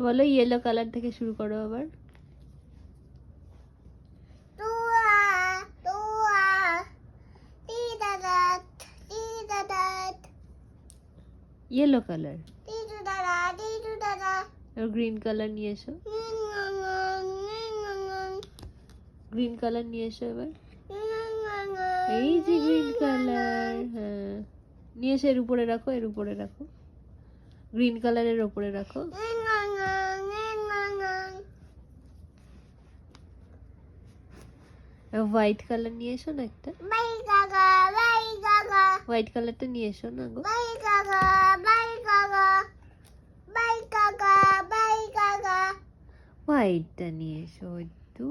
বলো yellow colour থেকে শুরু করো আবার। ইয়েলো কালার গ্রিন কালার নিয়ে এসো, গ্রিন কালার নিয়ে এসো এবার। এই যে গ্রিন কালার, হ্যাঁ নিয়ে এসে এর উপরে রাখো, এর উপরে রাখো, গ্রিন কালারের উপরে রাখো। হোয়াইট কালার নিয়ে এসো না একটা, হোয়াইট কালারটা নিয়ে এসো না গো। হোয়াইটটা নিয়ে এসো একটু।